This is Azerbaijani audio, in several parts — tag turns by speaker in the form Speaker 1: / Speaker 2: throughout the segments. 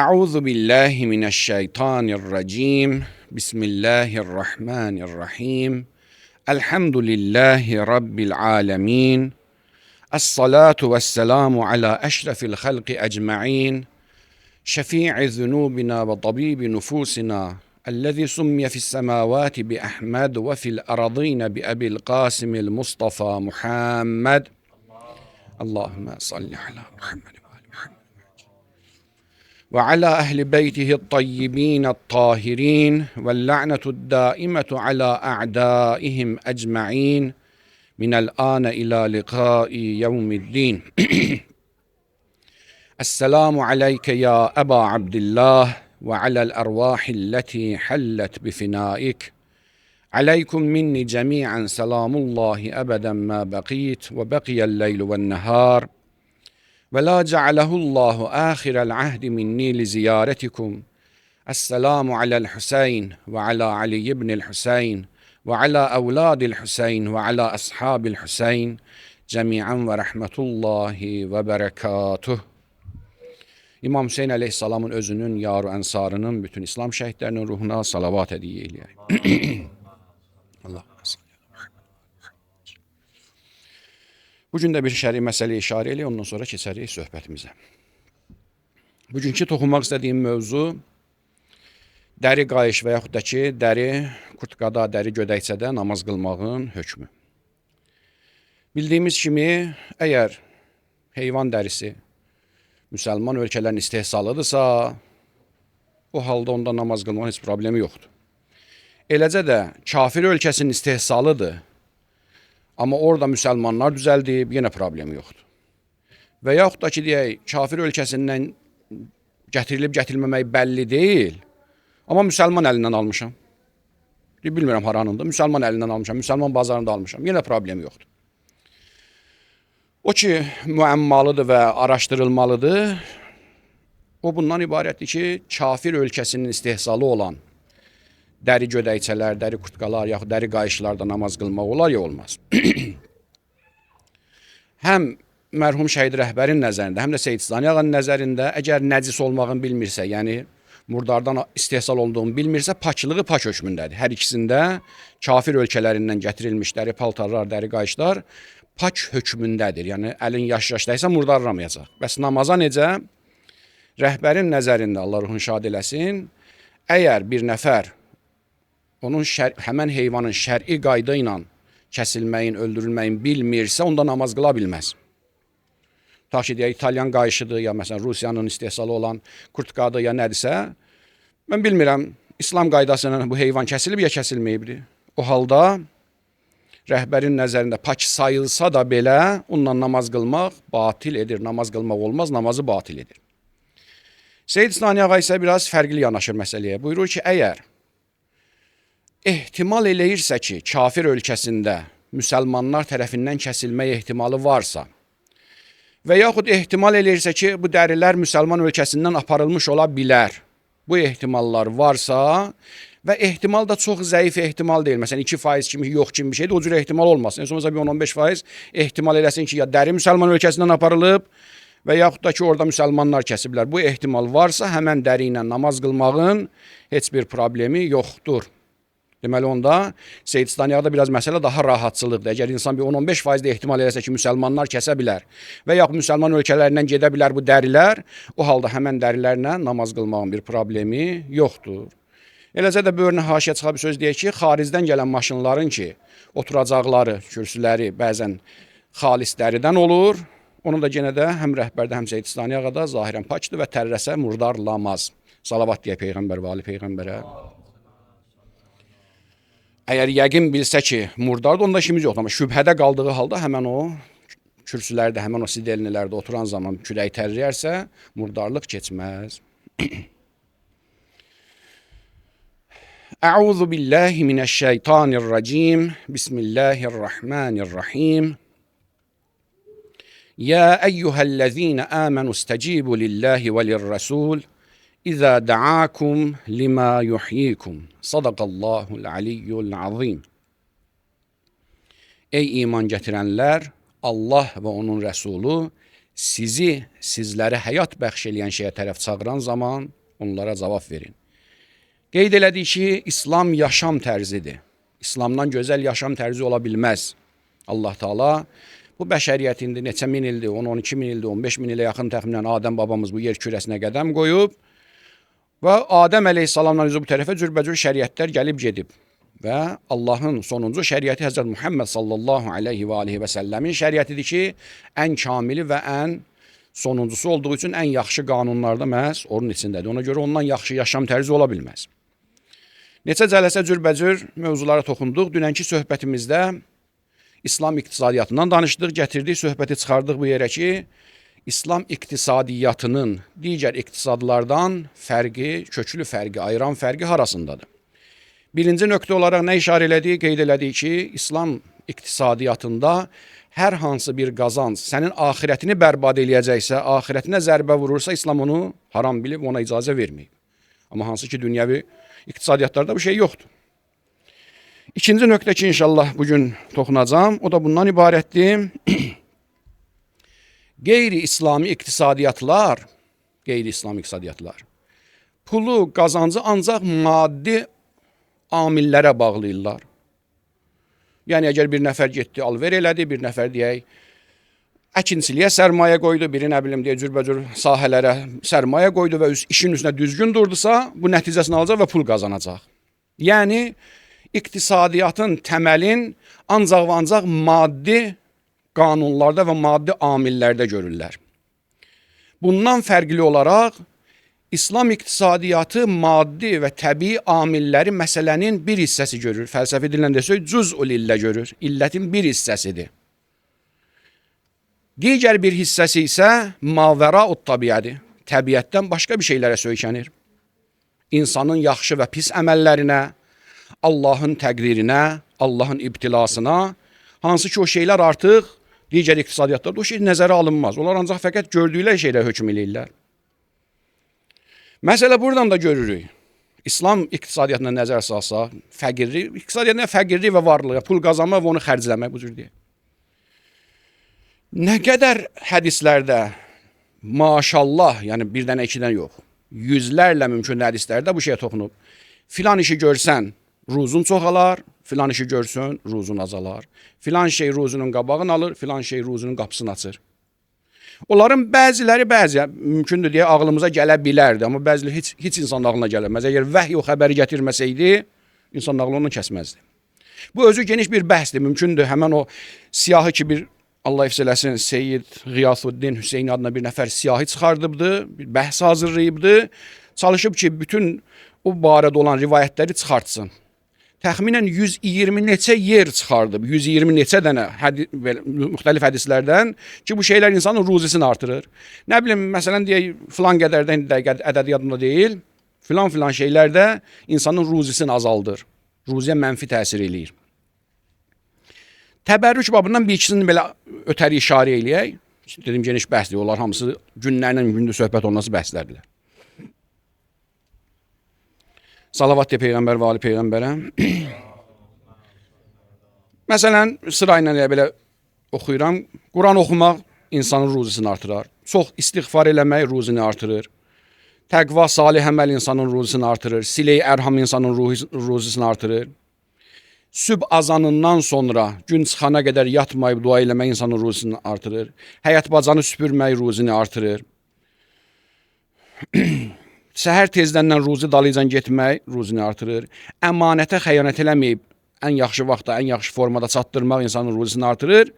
Speaker 1: Euzu billahi mineşşeytanirracim. Bismillahirrahmanirrahim. Elhamdülillahi rabbil alamin. Es-salatu vesselamu ala eşrefil halqi ecmaîn. Şefî'i zunubina ve tabibi nufusina. الذي سمي في السماوات بأحمد وفي الأرضين بأبي القاسم المصطفى محمد اللهم صل على محمد وعلى أهل بيته الطيبين الطاهرين واللعنة الدائمة على أعدائهم أجمعين من الآن إلى لقاء يوم الدين السلام عليك يا أبا عبد الله وعلى الأرواح التي حلت بفنائك عليكم مني جميعا سلام الله أبدا ما بقيت وبقي الليل والنهار ولا جعله الله آخر العهد مني لزيارتكم السلام على الحسين وعلى علي بن الحسين وعلى أولاد الحسين وعلى أصحاب الحسين جميعا ورحمة الله وبركاته. İmam Hüseyin Aleyhisselamın özünün, yar ensarının, bütün İslam şehitlerinin ruhuna salavat hediye eyleyək. Allah Bugün də bir şəri məsələyə işarə eləyək, ondan sonra keçərik söhbətimizə. Bugünkü toxunmaq istədiyim mövzu dəri qayış və yaxud da ki, dəri kurtkada, dəri gödəkçədə namaz qılmağın hökmü. Bildiyimiz kimi, əgər heyvan dərisi müsəlman ölkələrin istehsalıdırsa, o halda onda namaz qılmağın heç problemi yoxdur. Eləcə də kafir ölkəsinin istehsalıdır, amma orada müsəlmanlar düzəldib, yenə problemi yoxdur. Və yaxud da ki, deyək, kafir ölkəsindən gətirilib gətirilməmək bəlli deyil, amma müsəlman əlindən almışam. Bilmirəm haranında, müsəlman əlindən almışam, müsəlman bazarında almışam, yenə problemi yoxdur. O ki, müəmmalıdır və araşdırılmalıdır, o bundan ibarətdir ki, kafir ölkəsinin istehsalı olan dəri gödəkçələr, dəri kurtqalar, yaxud dəri qayışlarda namaz qılmaq olar ya olmaz. Həm mərhum şəhid rəhbərin nəzərində, həm də Seyid Sani ağanın nəzərində, əgər nəcis olmağını bilmirsə, yəni murdardan istehsal olduğunu bilmirsə, paçlığı paç hökmündədir. Hər ikisində kafir ölkələrindən gətirilmiş dəri paltarlar, dəri qayışlar paç hökmündədir. Yəni əlin yaş-yaşdaysa murdarlamayacaq. Bəs namaza necə? Rəhbərin nəzərində, Allah ruhunu şad eləsin, əgər bir nəfər onun həmən heyvanın şər'i qayda ilə kəsilməyin, öldürülməyin bilmirsə, onda namaz qıla bilməz. Ta ki, deyək, İtalyan qayışıdır, ya məsələn, Rusiyanın istehsalı olan kurtqadır, ya nədirsə, mən bilmirəm, İslam qaydasının bu heyvan kəsilib, ya kəsilməyibdir. O halda rəhbərin nəzərində pak sayılsa da belə, onunla namaz qılmaq batil edir, namaz qılmaq olmaz, namazı batil edir. Seyid Sani ağa isə biraz fərqli yanaşır məsələyə. Buyurur ki, əgər ehtimal eləyirsə ki, kafir ölkəsində müsəlmanlar tərəfindən kəsilmək ehtimalı varsa və yaxud ehtimal eləyirsə ki, bu dərilər müsəlman ölkəsindən aparılmış ola bilər, bu ehtimallar varsa və ehtimal da çox zəif ehtimal deyil. Məsələn, 2% kimi, yox kimi bir şeydir, o cür ehtimal olmasın. En son bir 10-15% ehtimal eləsin ki, ya dəri müsəlman ölkəsindən aparılıb və yaxud da ki, orada müsəlmanlar kəsiblər. Bu ehtimal varsa, həmən dəri ilə namaz qılmağın heç bir problemi yoxdur. Deməli, onda Seyid Staniyada biraz məsələ daha rahatçılıqdır. Əgər insan bir 10-15% ehtimal eləsə ki, müsəlmanlar kəsə bilər və yaxud müsəlman ölkələrindən gedə bilər bu dərilər, o halda həmən dərilərlə namaz qılmağın bir problemi yoxdur. Eləcə də böyrünə haşiyə çıxa bir söz deyək ki, xaricdən gələn maşınların ki, oturacaqları, kürsüləri bəzən xalis dəridən olur. Onu da yenə də həm rəhbərdə, həm Seyid Sani ağada zahirən pakdır və tərrəsə murdarlamaz. Salavat deyək Peyğəmbər və Ali Peyğəmbərə. Əgər yəqin bilsə ki, murdardır, onda işimiz yoxdur. Amma şübhədə qaldığı halda həmən o kürsülərdə, həmən o sidelnilərdə oturan zaman külək tərriyərsə, murdarlıq keçməz. Euzu billahi mineşşeytanirracim. Bismillahirrahmanirrahim. Ya eyyuhellezine amenu istecibu lillahi ve lirrasul İza da'akum lima yuhyikum. Sadaqallahul aliyyul azim. Ey iman gətirənlər, Allah və onun rəsulu sizlərə həyat bəxş eləyən şeyə tərəf çağıran zaman onlara cavab verin. Qeyd elədik ki, İslam yaşam tərzidir. İslamdan gözəl yaşam tərzi ola bilməz. Allah Taala bu bəşəriyyət indi neçə min ildir, 10-12 min ildir, 15 min ilə yaxın təxminən Adəm babamız bu yer kürəsinə qədəm qoyub və Adəm əleyhissalamdan üzü bu tərəfə cürbəcür şəriətlər gəlib gedib. Və Allahın sonuncu şəriəti Həzrət Muhammed sallallahu aleyhi və aleyhi və səlləmin şəriətidir ki, ən kamili və ən sonuncusu olduğu üçün ən yaxşı qanunlarda məhz onun içindədir. Ona görə ondan yaxşı yaşam tərzi ola bilməz. Neçə cələsə cürbəcür mövzulara toxunduq. Dünənki söhbətimizdə İslam iqtisadiyyatından danışdıq, gətirdik, söhbəti çıxardıq bu yerə ki, İslam iqtisadiyyatının digər iqtisadlardan fərqi, köklü fərqi, ayıran fərqi harasındadır? Birinci nöqtə olaraq nə işarə elədik? Qeyd elədik ki, İslam iqtisadiyyatında hər hansı bir qazanc sənin axirətini bərbad eləyəcəksə, axirətinə zərbə vurursa, İslam onu haram bilib, ona icazə verməyib. Amma hansı ki, dünyəvi iqtisadiyyatlarda bu şey yoxdur. İkinci nöqtə ki, inşallah bugün toxunacağım, o da bundan ibarətdir. Qeyri-İslami iqtisadiyyatlar, pulu, qazancı ancaq maddi amillərə bağlayırlar. Yəni, əgər bir nəfər getdi, alver elədi, bir nəfər deyək, əkinçiliyə sərmayə qoydu, biri nə bilim deyə cürbəcür sahələrə sərmayə qoydu və işin üstünə düzgün durdusa, bu nəticəsini alacaq və pul qazanacaq. Yəni, iqtisadiyyatın təməlin ancaq və ancaq maddi qanunlarda və maddi amillərdə görürlər. Bundan fərqli olaraq, İslam iqtisadiyyatı maddi və təbii amilləri məsələnin bir hissəsi görür. Fəlsəfi dillə desək, cüz'ül illə görür. İllətin bir hissəsidir. Digər bir hissəsi isə mavəra'ut tabiədir. Təbiətdən başqa bir şeylərə söykənir. İnsanın yaxşı və pis əməllərinə, Allahın təqdirinə, Allahın ibtilasına, hansı ki o şeylər artıq digər iqtisadiyyatlarda o şey nəzərə alınmaz. Onlar ancaq fəqət gördükləri şeylə hökm eləyirlər. Məsələ buradan da görürük. İslam iqtisadiyyatına nəzər salsaq, iqtisadiyyatına fəqirlik və varlığa, pul qazanmaq və onu xərcləmək bu cür deyək. Nə qədər hədislərdə, maşallah, yəni bir dənə, iki dənə yox, yüzlərlə mümkün hədislərdə bu şeyə toxunub. Filan işi görsən, ruzun çoxalar, filan işi görsün, ruzun azalar. Filan şey ruzunun qabağını alır, filan şey ruzunun qapısını açır. Onların bəziləri mümkündür deyə ağlımıza gələ bilərdi, amma bəziləri heç insanın ağlına gəlməz. Əgər vəhy o xəbəri gətirməsəydi, insanın ağlı onu kəsməzdi. Bu özü geniş bir bəhsdir, mümkündür. Həmən o siyahı ki bir, Allah ifs eləsin, Seyyid Qiyasuddin Hüseyin adına bir nəfər siyahı çıxardıbdı, bir bəhs hazırlayıbdı, çalışıb ki, bütün o barədə olan rivayətləri çıxartsın. Təxminən 120 neçə yer çıxardıb, 120 neçə dənə müxtəlif hədislərdən ki, bu şeylər insanın ruzisini artırır. Nə bilim, məsələn deyək, filan qədərdən ədədi yadımda deyil, filan şeylərdə insanın ruzisini azaldır, ruziyə mənfi təsir eləyir. Təbərrük babından bir ikisini belə ötəri işarə eləyək. Dedim, geniş bəhsdir, onlar hamısı günlərlə gündür söhbət olması bəhslərdir. Salavat deyə Peyğəmbər və Ali Peyğəmbərə. Məsələn, sırayla belə oxuyuram. Quran oxumaq insanın ruzisini artırar. Çox istiğfar eləmək ruzini artırır. Təqva, salih əməl insanın ruzisini artırır. Sile-i ərham insanın ruzisini artırır. Sübh azanından sonra gün çıxana qədər yatmayıb dua eləmək insanın ruzisini artırır. Həyat bacanı süpürmək ruzini artırır. Səhər tezdəndən ruzi dalıcan getmək ruzini artırır. Əmanətə xəyanət eləməyib ən yaxşı vaxtda, ən yaxşı formada çatdırmaq insanın ruzisini artırır.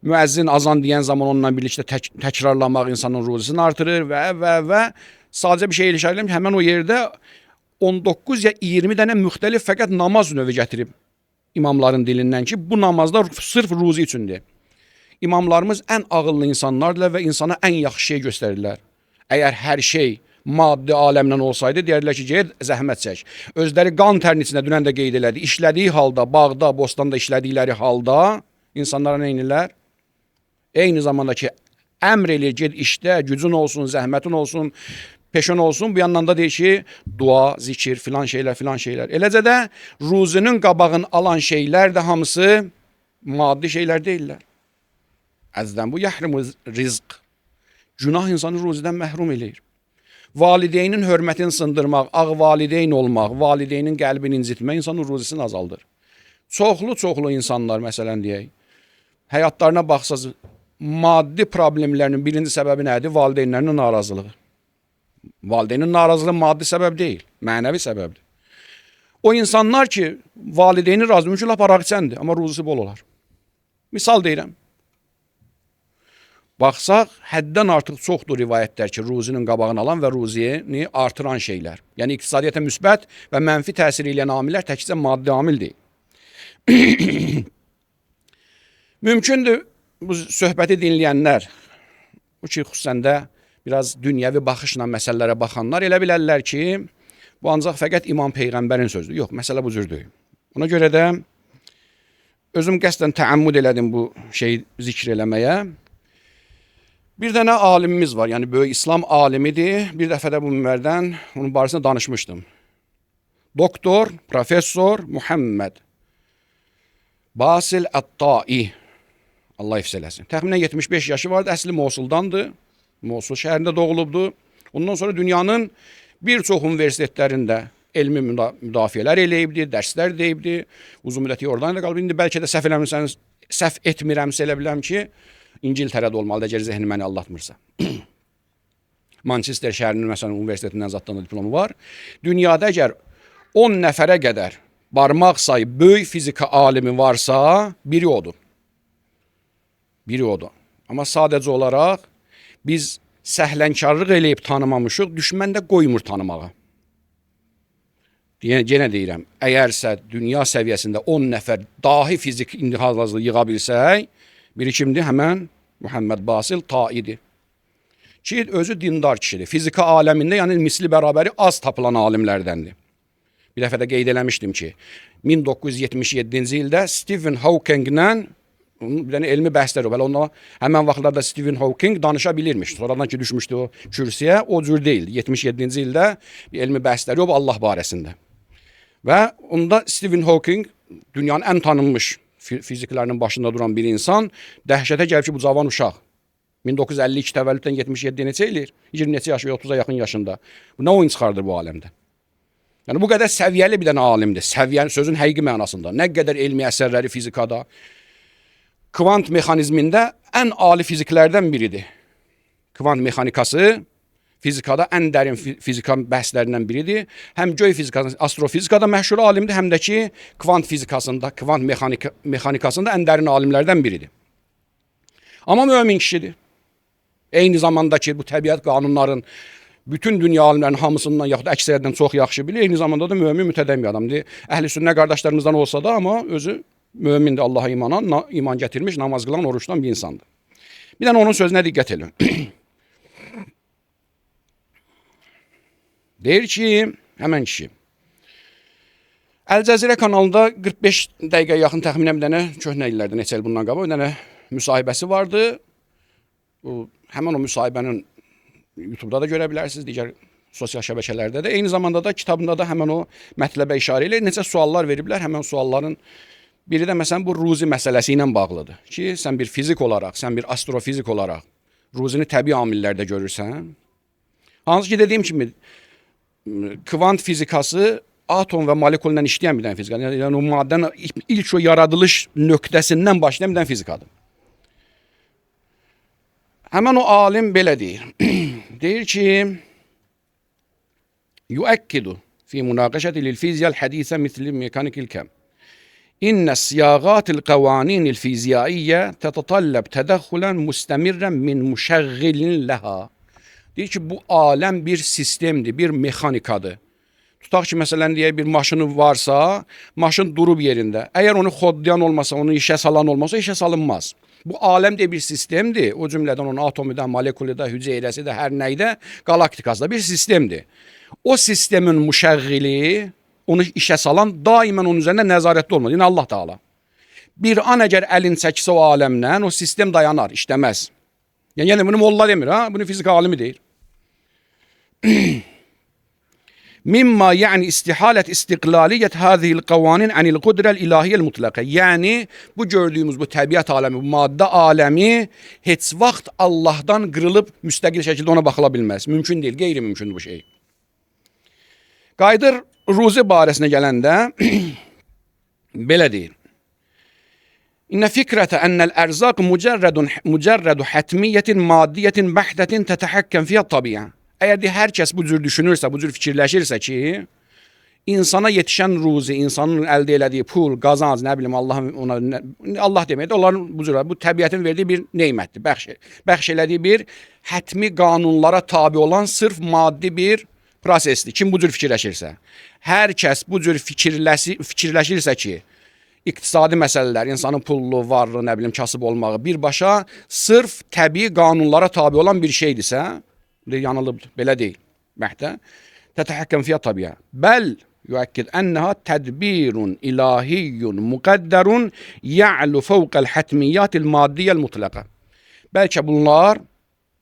Speaker 1: Müəzzin azan deyən zaman onunla birlikdə təkrarlamaq insanın ruzisini artırır və sadəcə bir şey işarə eləmiş. Həmən o yerdə 19 ya 20 dənə müxtəlif fəqət namaz növü gətirib imamların dilindən ki, bu namazlar sırf ruzi üçündür. İmamlarımız ən ağıllı insanlardır və insana ən yaxşı şey göstərirlər. Əgər hər şey maddi aləmdən olsaydı, deyərlər ki, get, zəhmət çək. Özləri qan tərin içində dünən də qeyd elədi. İşlədiyi halda, bağda, bostanda işlədikləri halda insanlara nə edirlər? Eyni zamanda ki, əmr eləyir, get işdə, gücün olsun, zəhmətin olsun, peşən olsun. Bu yandan da deyir ki, dua, zikir, filan şeylər. Eləcə də ruzinin qabağını alan şeylər də hamısı maddi şeylər deyirlər. Əzdən bu yəhrimu rizq. Günah insanı ruzidən məhrum eləyir. Valideynin hörmətini sındırmaq, ağ valideyn olmaq, valideynin qəlbini incitmək insanın ruzisini azaldır. Çoxlu insanlar, məsələn deyək, həyatlarına baxsaz, maddi problemlərinin birinci səbəbi nədir? Valideynlərinin narazılığı. Valideynin narazılığı maddi səbəb deyil, mənəvi səbəbdir. O insanlar ki, valideyni razı, mümkün lap araq içəndir, amma ruzisi bol olar. Misal deyirəm. Baxsaq, həddən artıq çoxdur rivayətlər ki, ruzinin qabağını alan və ruzini artıran şeylər. Yəni, iqtisadiyyətə müsbət və mənfi təsir edən amillər təkcə maddi amil deyil. Mümkündür, bu söhbəti dinləyənlər, bu ki, xüsusən də biraz dünyəvi baxışla məsələlərə baxanlar elə bilərlər ki, bu ancaq fəqət İmam Peyğəmbərin sözüdür. Yox, məsələ bu cür deyil. Ona görə də özüm qəsdən təəmmüd elədim bu şeyi zikr eləməyə. Bir dənə alimimiz var, yəni böyük İslam alimidir. Bir dəfə də bu minbərdən onun barəsində danışmışdım. Doktor, professor Muhammed Basil Ət-Tai, Allah hifz eləsin. Təxminən 75 yaşı vardı, əsli Mosuldandır. Mosul şəhərində doğulubdu. Ondan sonra dünyanın bir çox universitetlərində elmi müdafiələr eləyibdi, dərslər deyibdi. Uzun müddət oradan da qalıb. İndi bəlkə də səhv etmirəmsə elə biləm ki, İngiltərədə olmalıdır, əgər zehni məni aldatmırsa. Manchester şəhərinin məsələn universitetindən zatdan diplomu var. Dünyada əgər 10 nəfərə qədər barmaq sayı böyük fizika alimi varsa, biri odur. Biri odur. Amma sadəcə olaraq biz səhlənkarlıq eləyib tanımamışıq, düşmən də qoymur tanımağa. Yenə deyirəm, əgərsə dünya səviyyəsində 10 nəfər dahi fizik indihazlı yığa bilsək, biri kimdir? Həmən Muhammed Basil Taidir. Ki, özü dindar kişidir. Fizika aləmində, yəni misli bərabəri az tapılan alimlərdəndir. Bir dəfə də qeyd eləmişdim ki, 1977-ci ildə Stephen Hawkinglə bir dənə elmi bəhslər o. Hələ həmən vaxtlarda Stephen Hawking danışa bilirmiş. Sonradan ki, düşmüşdü o kürsüyə, o cür deyil. 77-ci ildə bir elmi bəhsləri o, Allah barəsində. Və onda Stephen Hawking dünyanın ən tanınmış fiziklərinin başında duran bir insan dəhşətə gəlib ki, bu cavan uşaq 1952 təvəllüddən 77 neçə eləyir? 20 neçə yaşı, 30-a yaxın yaşında. Bu nə oyun çıxardır bu aləmdə? Yəni bu qədər səviyyəli bir dənə alimdir. Səviyyəli sözün həqiqi mənasında. Nə qədər elmi əsərləri fizikada, kvant mexanizmində ən ali fiziklərdən biridir. Kvant mexanikası fizikada ən dərin fizika bəhslərindən biridir. Həm göy fizikasında, astrofizikada məşhur alimdir, həm də ki, kvant fizikasında, kvant mexanikasında ən dərin alimlərdən biridir. Amma mömin kişidir. Eyni zamanda ki, bu təbiət qanunların bütün dünya alimlərinin hamısından, yaxud əksəriyyətdən çox yaxşı bilir. Eyni zamanda da mömin mütədəm bir adamdır. Əhl-i sünnə qardaşlarımızdan olsa da, amma özü mömindir, Allaha iman gətirmiş, namaz qılan, oruçdan bir insandır. Bir dənə onun sözünə diqqət edin. Deyir ki, həmən kişi, Əl-Cəzirə kanalında 45 dəqiqə yaxın təxminən bir dənə köhnə illərdə, neçə il bundan qabaq, bir dənə müsahibəsi vardı. Həmən o müsahibənin YouTube'da da görə bilərsiniz, digər sosial şəbəkələrdə də. Eyni zamanda da kitabında da həmən o mətləbə işarə ilə neçə suallar veriblər. Həmən sualların biri də məsələn bu ruzi məsələsi ilə bağlıdır. Ki, sən bir fizik olaraq, sən bir astrofizik olaraq ruzini təbii amillərdə görürsən. Hansı ki, dediyim kimi, kvant fizikası atom və molekullə işləyən bir dənə fizikadır. Yəni o maddənin ilk o yaradılış nöqtəsindən başlayan bir dənə fizikadır. Həmən o alim belə deyir. Deyir ki, yuəkkidu fi münaqəşəti lil-fizyal hədisə misli mekanikil kəm. İnnə siyağatil qavaninin fiziyaiyə tətətəlləb tədəxulən müstəmirrən min müşəğilin ləhə. Deyir ki, bu aləm bir sistemdir, bir mexanikadır. Tutaq ki, məsələn, deyək, bir maşını varsa, maşın durub yerində. Əgər onu xodlayan olmasa, onu işə salan olmasa, işə salınmaz. Bu aləm də bir sistemdir. O cümlədən onun atomu da, molekülü də, hüceyrəsi də, hər nəydə, galaktikası da bir sistemdir. O sistemin müşəğili, onu işə salan daimən onun üzərində nəzarətli olmalı. Yəni Allah Taala. Bir an əgər əlin çəksə o aləmdən, o sistem dayanar, işləməz. Yəni bunu molla demir, ha? Bunu fizika alimi deyir. Mimma yani istihalet istiqlaliyet hazihil kavanin anil kudrel ilahiyel mutlaka. Yani bu gördüğümüz bu təbiət aləmi, bu maddə aləmi heç vaxt Allah'dan qırılıb müstəqil şəkildə ona baxıla bilməz. Mümkün deyil, qeyri-mümkün bu şey. Qayıdır ruzi barəsinə gələndə belə deyir. İnne fikrete ennel erzak mucerredu hatmiyetin maddiyetin bahdetin tetehakkem fiyat tabi'a. Eğer de herkes bu cür düşünürse, bu cür fikirləşirsə ki, insana yetişən ruzi, insanın əldə elədiyi pul, qazanc, nə bilim Allah deməkdir, onların bu təbiətin verdiyi bir neymətdir, bəxş elədiyi bir hətmi qanunlara tabi olan sırf maddi bir prosesdir. Kim bu cür fikirləşirsə, hər kəs bu cür fikirləşirsə ki, İqtisadi məsələlər, insanın pullu, varlı, nə bilim, kasıb olmağı birbaşa sırf təbii qanunlara tabi olan bir şeydirsə, yanılıbdır, belə deyil. Məhdə, tətəhəkkəm fiyat tabiə. Bəl yüəkkid ənəha tədbirun ilahiyyun müqəddərun ya'lu fəvqəl hətmiyyətil maddiyyəl mutləqə. Bəlkə bunlar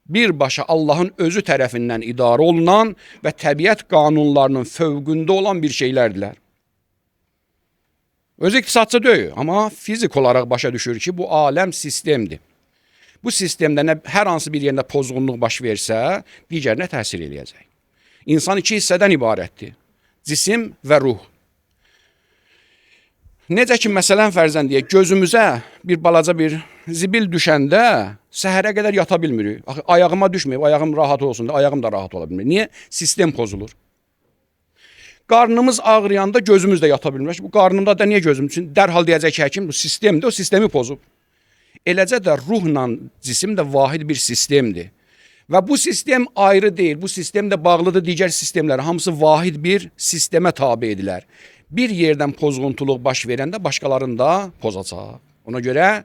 Speaker 1: birbaşa Allahın özü tərəfindən idarə olunan və təbiət qanunlarının fövqündə olan bir şeylərdilər. Özü iqtisadçı deyil, amma fizik olaraq başa düşür ki, bu aləm sistemdir. Bu sistemdə hər hansı bir yerində pozğunluq baş versə, digərinə təsir eləyəcək. İnsan iki hissədən ibarətdir. Cisim və ruh. Necə ki, məsələn, fərzən deyək, gözümüzə bir balaca bir zibil düşəndə səhərə qədər yata bilmirik. Ayağıma düşməyib, ayağım rahat olsun, ayağım da rahat ola bilmir. Niyə? Sistem pozulur. Qarnımız ağrıyanda gözümüz də yata bilmir. Bu qarnımda da niyə gözüm üçün? Dərhal deyəcək ki, həkim bu sistemdir, o sistemi pozub. Eləcə də ruhla cisim də vahid bir sistemdir. Və bu sistem ayrı deyil, bu sistem də bağlıdır digər sistemlər. Hamısı vahid bir sistemə tabi edilər. Bir yerdən pozğuntuluq baş verəndə başqalarını da pozacaq. Ona görə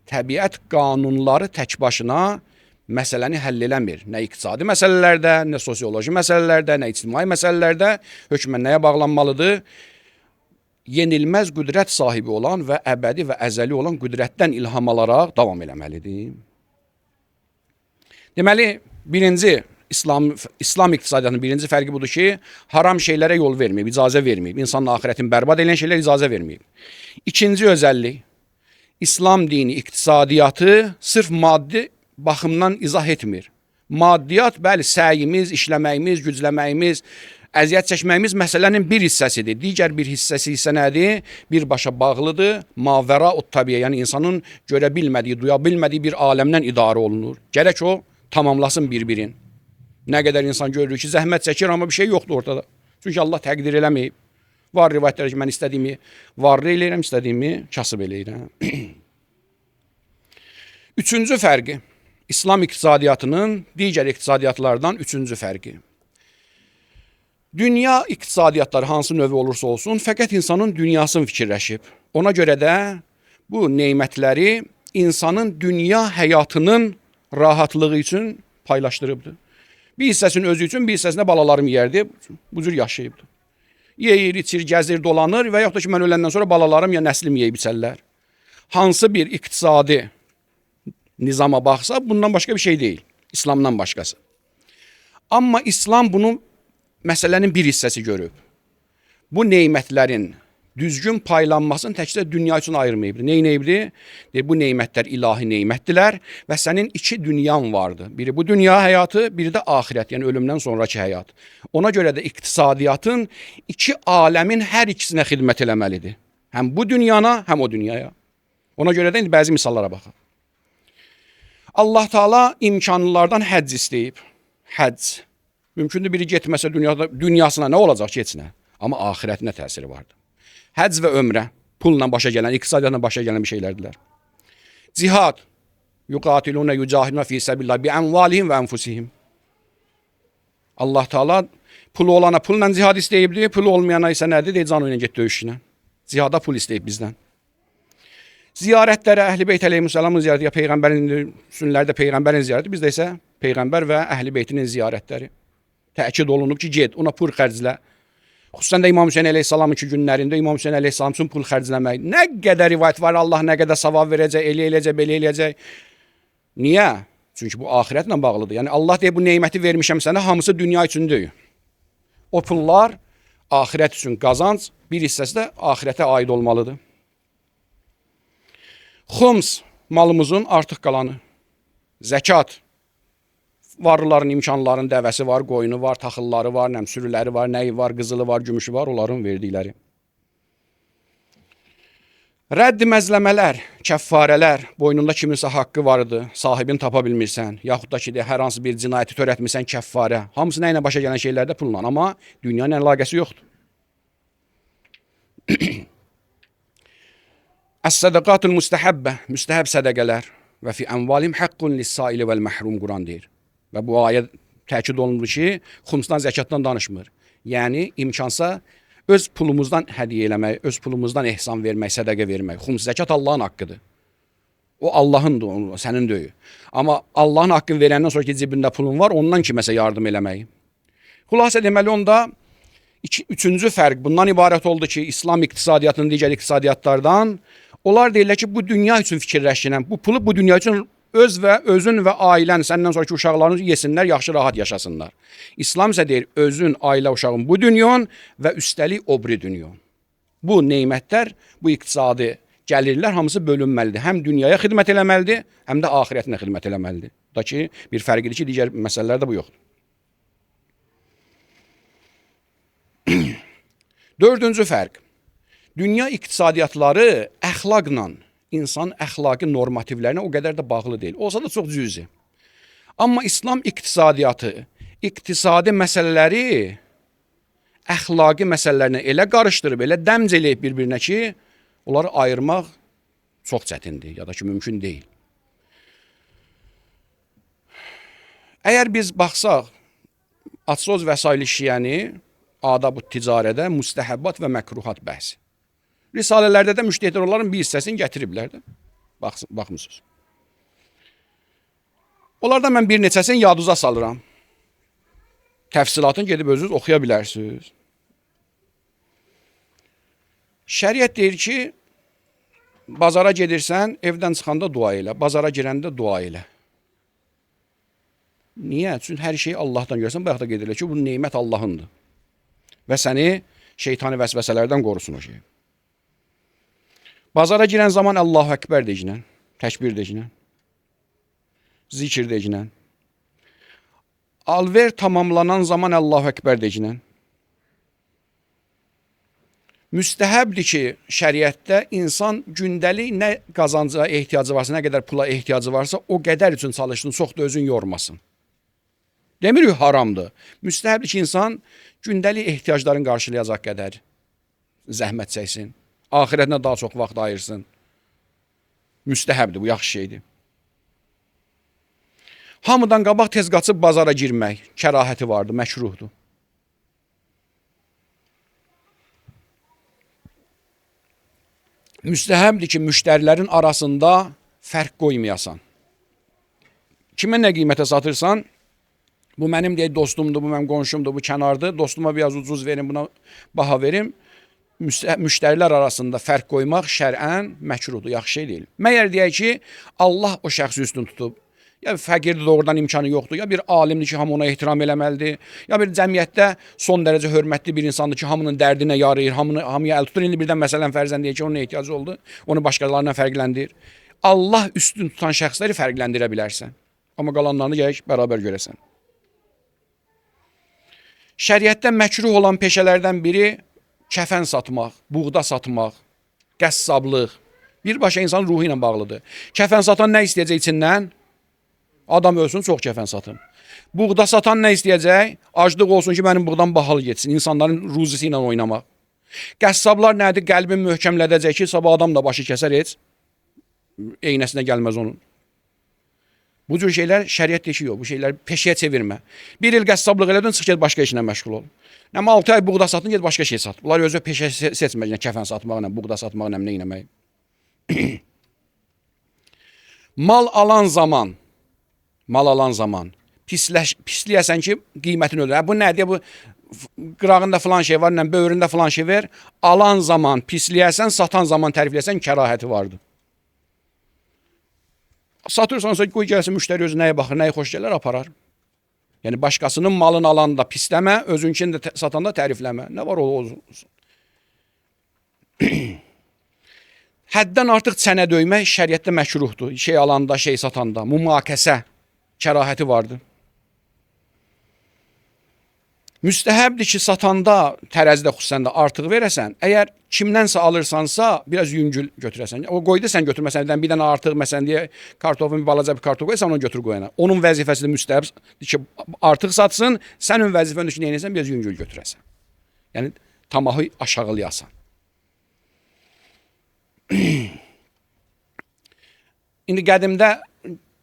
Speaker 1: təbiət qanunları tək başına məsələni həll eləmir. Nə iqtisadi məsələlərdə, nə sosioloji məsələlərdə, nə ictimai məsələlərdə hökmən nəyə bağlanmalıdır? Yenilməz qüdrət sahibi olan və əbədi və əzəli olan qüdrətdən ilham alaraq davam eləməlidir. Deməli, birinci İslam iqtisadiyyatının birinci fərqi budur ki, haram şeylərə yol verməyib, icazə verməyib. İnsanın axirətini bərbad edən şeylər icazə verməyib. İkinci özəllik, İslam dini iqtisadiyyatı sırf maddi baxımdan izah etmir. Maddiyyat, bəli, səyimiz, işləməyimiz, gücləməyimiz, əziyyət çəkməyimiz məsələnin bir hissəsidir. Digər bir hissəsi isə nədir? Birbaşa bağlıdır. Mavəra o təbiə, yəni insanın görə bilmədiyi, duya bilmədiyi bir aləmdən idarə olunur. Gərək o tamamlasın bir-birin. Nə qədər insan görür ki, zəhmət çəkir, amma bir şey yoxdur ortada. Çünki Allah təqdir eləməyib. Var rivayətlər ki, mən istədiyimi varlı eləyirəm, istədiyimi kasıb eləyirəm. Üçüncü fərqi, İslam iqtisadiyyatının digər iqtisadiyyatlardan üçüncü fərqi. Dünya iqtisadiyyatları hansı növü olursa olsun, fəqət insanın dünyasını fikirləşib. Ona görə də bu neymətləri insanın dünya həyatının rahatlığı üçün paylaşdırıbdır. Bir hissəsinin özü üçün, bir hissəsində balalarım yerdi, bu cür yaşayıbdır. Yeyir, içir, gəzir, dolanır və yaxud da ki, mən öləndən sonra balalarım ya nəslim yeyib içərlər. Hansı bir iqtisadi nizama baxsa, bundan başqa bir şey deyil. İslamdan başqası. Amma İslam bunu məsələnin bir hissəsi görüb. Bu neymətlərin düzgün paylanmasını təkcə dünya üçün ayırmayıbdır. Neynəyibdir? Bu neymətlər ilahi neymətdilər və sənin iki dünyan vardı. Biri bu dünya həyatı, biri də axirət, yəni ölümdən sonraki həyat. Ona görə də iqtisadiyyatın iki aləmin hər ikisinə xidmət eləməlidir. Həm bu dünyana, həm o dünyaya. Ona görə də indi bəzi misallara baxaq. Allah Taala imkanlılardan həcc istəyib. Həcc. Mümkündür biri getməsə dünyasına nə olacaq getsinə? Amma axirətinə təsiri vardır. Həcc və ömrə pulla başa gələn, iqtisadiyyatla başa gələn bir şeylərdirlər. Cihad. Yuqatiluna yucahiduna fi sabilillah bi amvalihim və anfusihim. Allah Taala pulu olana pulla cihad istəyibdi, pulu olmayana isə nədir? Canı ilə get döyüşünə. Cihada pul istəyib bizdən. Ziyarətlərə Əhl-i Beyt əleyhissalamın ziyarəti, ya Peyğəmbərin sünnələrdə Peyğəmbərin ziyarəti, bizdə isə Peyğəmbər və Əhl-i Beytinin ziyarətləri. Təkid olunub ki, get, ona pul xərclə. Xüsusən də İmam Hüseyin əleyhissalamın günlərində İmam Hüseyin əleyhissalam üçün pul xərcləmək. Nə qədər rivayət var, Allah nə qədər savab verəcək, elə eləyəcək, belə eləyəcək. Niyə? Çünki bu axirətlə bağlıdır. Yəni Allah deyir, bu neyməti vermişəm sənə, hamısı dünya üçün deyil. O pullar axirət üçün qazanc, bir hissəsi də axirətə aid olmalıdır. Xums malımızın artıq qalanı. Zəkat varlıların, imkanların dəvəsi var, qoyunu var, taxılları var, sürüləri var, nəyi var, qızılı var, gümüşü var, onların verdikləri. Rədd məzləmələr, kəffarələr, boynunda kiminsə haqqı vardı, sahibini tapa bilmirsən, yaxud da ki, hər hansı bir cinayəti törətmirsən, kəffarə. Hamısı nə ilə başa gələn şeylərdə pulla, amma dünyanın əlaqəsi yoxdur. Əs-sədəqatul müstəhəbbə, müstəhəb sədəqələr və fi ənvalim haqqun lis-saili vəl məhrum Quran deyir. Və bu ayə təkid olunur ki, xumsdan, zəkatdan danışmır. Yəni, imkansa öz pulumuzdan hədiyyə eləmək, öz pulumuzdan ehsan vermək, sədəqə vermək. Xums, zəkat Allahın haqqıdır. O Allahındır, sənin deyil. Amma Allahın haqqını verəndən sonra ki, cibində pulun var, ondan kiməsə yardım eləmək. Xülasə deməli, onda üçüncü fərq bundan ibarət oldu ki, İslam iqtisadiyyatının digər iqtisadiyyatlardan, onlar deyirlər ki, bu dünya üçün fikirləşinən, bu pulu bu dünya üçün özün və ailən, səndən sonraki uşaqlarınız yesinlər, yaxşı, rahat yaşasınlar. İslam isə deyir, özün, ailə, uşağın bu dünyon və üstəlik o biri dünyon. Bu neymətlər, bu iqtisadi gəlirlər hamısı bölünməlidir. Həm dünyaya xidmət eləməlidir, həm də axirətinə xidmət eləməlidir. Da ki, bir fərqidir ki, digər məsələlərdə bu yoxdur. Dördüncü fərq. Dünya iqtisadiyyatları əxlaqla, insan əxlaqi normativlərinə o qədər də bağlı deyil. Olsa da çox cüzi. Amma İslam iqtisadiyyatı, iqtisadi məsələləri əxlaqi məsələlərinə elə qarışdırıb, elə dəmc eləyib bir-birinə ki, onları ayırmaq çox çətindir, ya da ki, mümkün deyil. Əgər biz baxsaq, Atsöz vəsail şiyəni, adab-ı ticarədə müstəhəbbat və məkruhat bəhsi. Risalələrdə də müştəhidlər onların bir hissəsini gətiriblər də. Baxmısınız. Onlardan mən bir neçəsini yadınıza salıram. Təfsilatını gedib özünüz oxuya bilərsiniz. Şəriət deyir ki, bazara gedirsən, evdən çıxanda dua elə, bazara girəndə dua elə. Niyə? Çünki hər şeyi Allahdan görsən, bayaq da qeyd edilir ki, bu neymət Allahındır. Və səni şeytani vəsvəsələrdən qorusun o şey. Bazara girən zaman Allahu Əkbər deginən, təkbir deginən, zikir deginən. Alver tamamlanan zaman Allahu Əkbər deginən. Müstəhəbdir ki, şəriətdə insan gündəlik nə qazanca ehtiyacı varsa, nə qədər pula ehtiyacı varsa, o qədər üçün çalışsın, çox da özün yormasın. Demirik haramdır. Müstəhəbdir ki, insan gündəlik ehtiyacların qarşılayacaq qədər zəhmət çəksin. Axirətinə daha çox vaxt ayırsın. Müstəhəbdir, bu yaxşı şeydir. Hamıdan qabaq tez qaçıb bazara girmək, kərahəti vardır, məkruhdur. Müstəhəbdir ki, müştərilərin arasında fərq qoymayasan. Kimə nə qiymətə satırsan, bu mənim deyək dostumdur, bu mənim qonşumdur, bu kənardır, dostuma biraz ucuz verim, buna baha verim. Müştərilər arasında fərq qoymaq şərən məkruhdur, yaxşı şey deyil. Məyər deyək ki, Allah o şəxsi üstün tutub, ya fəqirdir, doğrudan imkanı yoxdur, ya bir alimdir ki, hamı ona ehtiram eləməlidir, ya bir cəmiyyətdə son dərəcə hörmətli bir insandır ki, hamının dərdinə yarayır, hamıya əl tutur. İndi birdən məsələn fərzən deyək ki, onun ehtiyacı oldu, onu başqalarına fərqləndir. Allah üstün tutan şəxsləri fərqləndirə bilərsən, amma qalanlarını gərək bərabər görəsən. Şəriətdə məkruh olan peşələrdən biri kəfən satmaq, buğda satmaq, qəssablıq, birbaşa insan ruhu ilə bağlıdır. Kəfən satan nə istəyəcək içindən? Adam ölsün, çox kəfən satın. Buğda satan nə istəyəcək? Aclıq olsun ki, mənim buğdan bahalı getsin, insanların ruzisi ilə oynamaq. Qəssablar nədir? Qəlbin möhkəmlədəcək ki, sabah adam da başı kəsər, heç eynəsinə gəlməz onun. Bu cür şeylər şəriət deyir ki, yox, bu şeylər peşəyə çevirmə. Bir il qəssablıq elədin, çıx get başqa işlə məşğul ol. Nəmə 6 ay buğda satın, get başqa şey sat. Bunlar özü peşə seçməyəcək, kəfən satmaqla, buğda satmaqla, nə eləmək. Mal alan zaman pisləyəsən ki, qiymətini ödər. Bu nədir? Bu qırağında filan şey var, böyründə filan şey ver. Alan zaman pisləyəsən, satan zaman tərifləyəsən, kərahəti vardır. Satırsan, qoy gəlsin, müştəri özü nəyə baxır, nəyə xoş gələr, aparar. Yəni başqasının malını alanda pisləmə, özünkini də satanda tərifləmə. Nə var o olsun? Həddən artıq çənə döymək şəriətdə məkruhdur. Şey alanda, şey satanda, mümakəsə kərahəti vardır. Müstəhəbdir ki, satanda, tərəzidə xüsusən də artıq verəsən. Əgər kimdənsə alırsansa, biraz yüngül götürəsən. O qoydu sən götürməsən, bir dənə artıq məsələn deyə kartofun bir balaca bir kartof qoysan onu götür qoyana. Onun vəzifəsi də müstəhəbdir ki, artıq satsın, sənin vəzifən ki, neyləsən, biraz yüngül götürəsən. Yəni tamahı aşağılayasan. İndi qədimdə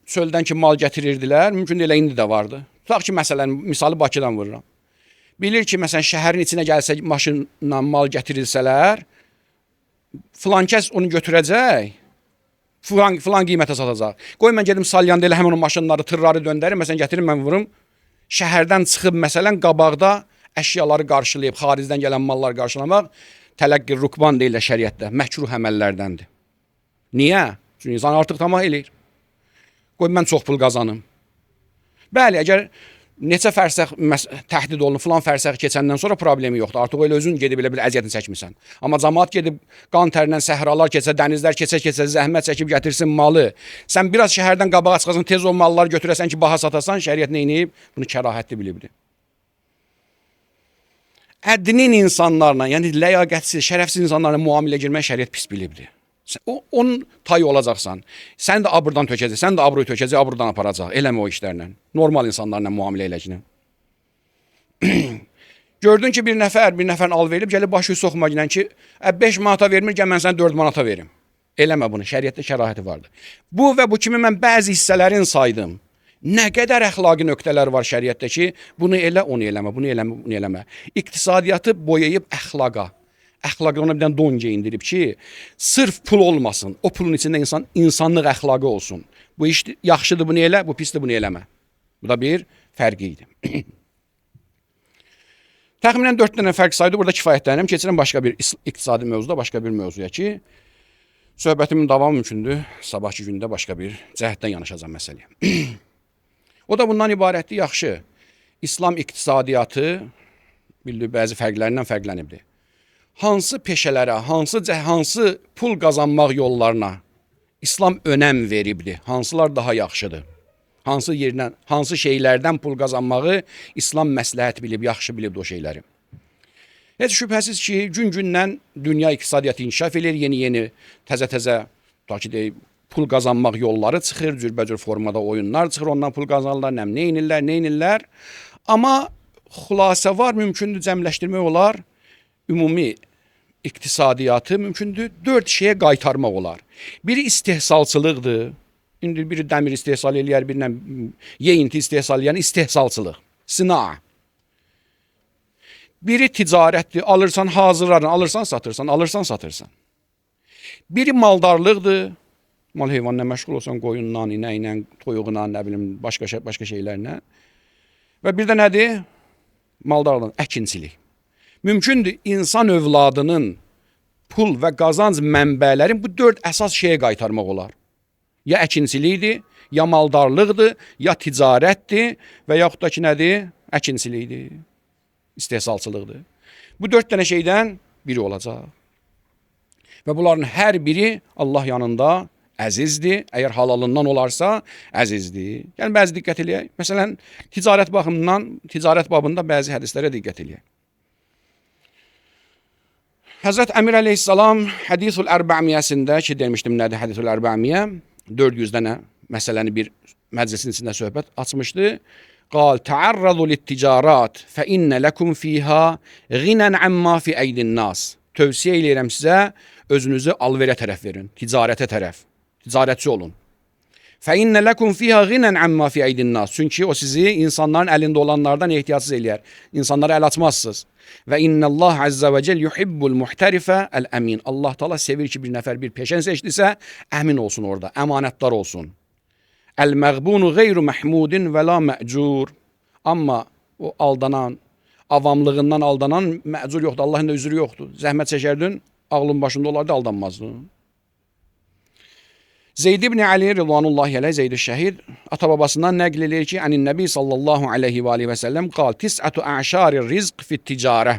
Speaker 1: çöldən ki, mal gətirirdilər, mümkün elə indi də vardı. Tutaq ki, məsələn, misalı Bakıdan vururam. Bilir ki, məsələn, şəhərin içinə gəlsə, maşınla mal gətirilsələr, filan kəs onu götürəcək, filan qiymətə satacaq. Qoy mən gedim salyanda elə həmin o maşınları, tırları döndərim, məsələn, gətirim, mən vurum. Şəhərdən çıxıb, məsələn, qabaqda əşyaları qarşılayıb, xaricdən gələn mallar qarşılamaq, tələqqi rukban deyirlər şəriətdə, məkruh əməllərdəndir. Niyə? Çünki insan artıq tamah eləyir. Qoy mən çox pul qazanım. Bəli, əgər neçə fərsəx təhdid olunur, filan fərsəx keçəndən sonra problemi yoxdur. Artıq elə özün gedib elə bir əziyyətini çəkmirsən. Amma cəmaət gedib qan tərlə səhralar keçə, dənizlər keçə, zəhmət çəkib gətirsin malı. Sən biraz şəhərdən qabağa çıxasan, tez o malları götürəsən ki, baha satasan, şəriət neyniyib? Bunu kərahətli bilibdir. Ədnin insanlarla, yəni ləyaqətsiz, şərəfsiz insanlarla müamilə girmək şəriət pis bilibdir. Onun tayı olacaqsan. Sən də abırdan tökəcək, sən də abroyu tökəcək, abırdan aparacaq. Eləmə o işlərlə. Normal insanlarla müamilə eləcəklə. Gördün ki, bir nəfərin al verib, gəlib başı soxma ilə ki, 5 manata vermir, gəl mən sənə 4 manata verim. Eləmə bunu, şəriətdə kərahəti vardır. Bu və bu kimi mən bəzi hissələrin saydım. Nə qədər əxlaqi nöqtələr var şəriətdə ki, bunu elə, onu eləmə, bunu eləmə, bunu eləmə. İqtisadiyyatı boyayıb əxlaqa. Əxlaqı ona bir dənə don geyindirib ki, sırf pul olmasın. O pulun içində insanlıq əxlaqı olsun. Bu iş yaxşıdır, bunu elə, bu pisdir, bunu eləmə. Bu da bir fərqi idi. Təxminən 4 dənə fərq saydı. Burada kifayətlənirəm. Keçirəm başqa bir iqtisadi mövzuda, başqa bir mövzuya ki, söhbətimin davamı mümkündür. Sabahki gündə başqa bir cəhətdən yanaşacağım məsələyə. O da bundan ibarətdir, yaxşı. İslam iqtisadiyyatı bildiyi bəzi fərqlərindən fərqlənibdir. Hansı peşələrə, hansı pul qazanmaq yollarına İslam önəm veribdir? Hansılar daha yaxşıdır? Hansı şeylərdən pul qazanmağı İslam məsləhət bilib, yaxşı bilibdir o şeyləri? Heç şübhəsiz ki, gün-gündən dünya iqtisadiyyatı inkişaf edir, yeni-yeni, təzə-təzə, pul qazanmaq yolları çıxır, cürbəcür formada oyunlar çıxır, ondan pul qazanırlar, neynirlər. Amma xülasə var, mümkündür cəmləşdirmək olar, ümumi iqtisadiyyatı mümkündür 4 şeyə qaytarmaq olar. Biri istehsalçılıqdır. İndi biri dəmir istehsal eləyər, birlə yeyinti istehsal eləyər, istehsalçılıq, sina. Biri ticarətdir, alırsan hazırlarını, alırsan satırsan, alırsan satırsan. Biri maldarlıqdır, mal heyvanla məşğul olsan, qoyunla, inəklə, toyuğla, nə bilim, başqa şeylərlə. Və bir də nədir? Maldarlıq, əkinçilik. Mümkündür insan övladının pul və qazanc mənbələrin bu 4 əsas şeyə qaytarmaq olar. Ya əkinçilikdir, ya maldarlıqdır, ya ticarətdir və yaxud da ki nədir? Əkinçilikdir, istehsalçılıqdır. Bu 4 dənə şeydən biri olacaq. Və bunların hər biri Allah yanında əzizdir. Əgər halalından olarsa əzizdir. Yəni bəzi diqqət eləyək. Məsələn, ticarət baxımından, ticarət babında bəzi hədislərə diqqət eləyək. Həzrət Əmir əleyhissalam Hədisul Ərba'miyəsində ki, demişdim nədir Hədisul Ərba'miyə? 400 dənə məsələni bir məclisin içində söhbət açmışdı. Qal təərrəzu litticarat fə innə ləkum fiyha ghinən əmmə fi əydin nas. Tövsiyə eləyirəm sizə, özünüzü alverə tərəf verin, ticarətə tərəf. Ticarətçi olun. Fə innə ləkum fiyha ghinən əmmə fi əydin nas. Çünki o sizi insanların əlində olanlardan ehtiyatsız eləyər. İnsanlara əl açmazsınız. Və innəllah əzzə və cəl yuhibbul muhtərifə əl-əmin. Allah Taala sevir ki, bir nəfər bir peşən seçdisə, əmin olsun orada, əmanətdar olsun. Əl-məğbunu qeyru məhmudin və la məcur. Amma o aldanan, avamlığından aldanan məcur yoxdur, Allahın da üzrü yoxdur. Zəhmət çəkərdin, ağlın başında olardı, aldanmazdın. Zeyd ibn Ali rıdvanullahi aleyh, Zeyd-i Şəhid atababasından nəql edir ki, ənin Nəbi sallallahu aleyhi və aleyhi və səlləm qal, tis'atu a'şari rizq fi ticarə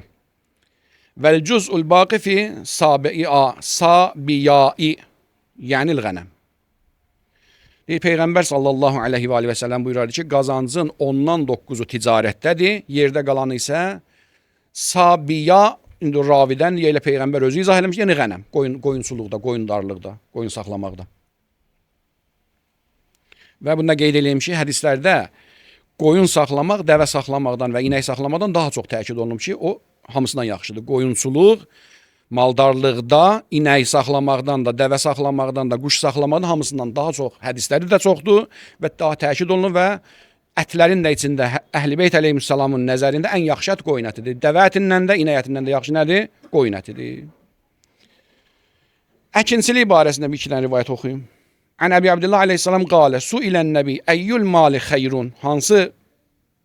Speaker 1: vəl cüz'ul baqi fi sabiyai, yəni l-qənəm. Peyğəmbər sallallahu aleyhi və aleyhi və səlləm buyurardı ki, qazancın 10-dan 9-u ticarətdədir, yerdə qalanı isə sabiya, indi ravidən elə Peyğəmbər özü izah eləmiş, yəni qənəm, qoyunçuluqda, qoyundarlıqda, qoyun saxlamaqda. Və bunda qeyd edeyim ki, hədislərdə qoyun saxlamaq, dəvə saxlamaqdan və inək saxlamaqdan daha çox təkid olunub ki, o hamısından yaxşıdır. Qoyunçuluq, maldarlıqda, inək saxlamaqdan da, dəvə saxlamaqdan da, quş saxlamaqdan hamısından daha çox hədisləri də çoxdur və daha təkid olunur və ətlərin də içində Əhl-i Beyt əleyhissalamın nəzərində ən yaxşı ət qoyun ətidir. Dəvə ətindən də, inək ətindən də yaxşı nədir? Qoyun ətidir. Əkinçilik barəsində bir iki dənə rivayət oxuyum. Ən Əbi Abdillah aleyhissalam qalə, su ilən nəbi, əyyül mali xeyrun, hansı